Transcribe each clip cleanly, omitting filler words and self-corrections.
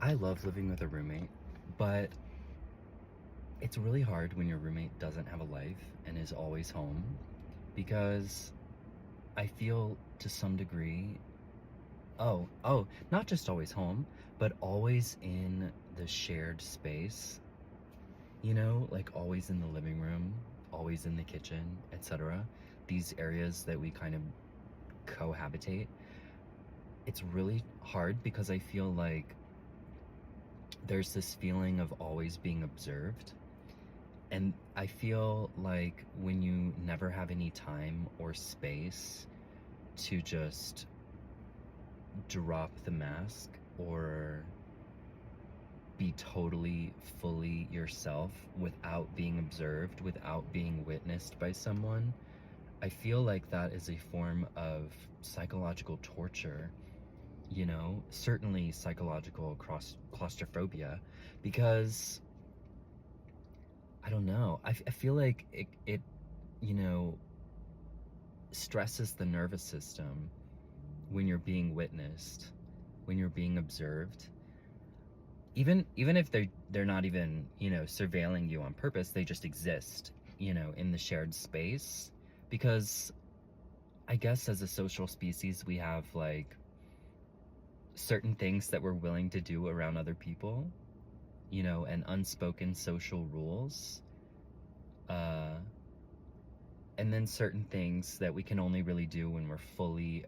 I love living with a roommate, but it's really hard when your roommate doesn't have a life and is always home because I feel to some degree, not just always home, but always in the shared space, like always in the living room, always in the kitchen, etc. These areas that we kind of cohabitate. It's really hard because I feel like there's this feeling of always being observed. And I feel like when you never have any time or space to just drop the mask or be totally, fully yourself without being observed, without being witnessed by someone, I feel like that is a form of psychological torture, certainly psychological claustrophobia, because I don't know. I feel like it you know, stresses the nervous system when you're being witnessed, when you're being observed. Even if they're not even, surveilling you on purpose, they just exist, in the shared space. Because I guess as a social species, we have like certain things that we're willing to do around other people, and unspoken social rules. Uh, and then certain things that we can only really do when we're fully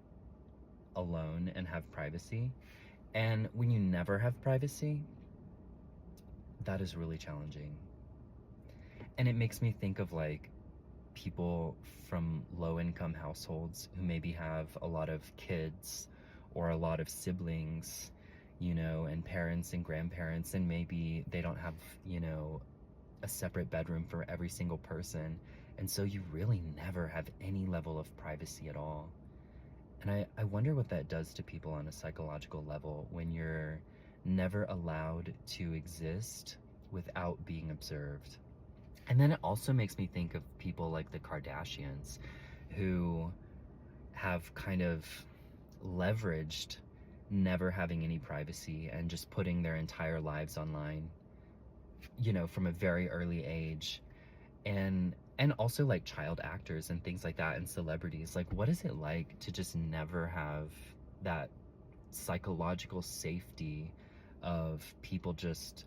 alone and have privacy. And when you never have privacy, that is really challenging. And it makes me think of like people from low income households who maybe have a lot of kids or a lot of siblings, and parents and grandparents, and maybe they don't have, a separate bedroom for every single person. And so you really never have any level of privacy at all. And I wonder what that does to people on a psychological level when you're never allowed to exist without being observed. And then it also makes me think of people like the Kardashians who have kind of leveraged never having any privacy and just putting their entire lives online, from a very early age. And also like child actors and things like that, and celebrities. Like, what is it like to just never have that psychological safety of people just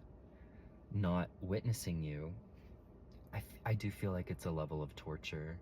not witnessing you? I do feel like it's a level of torture.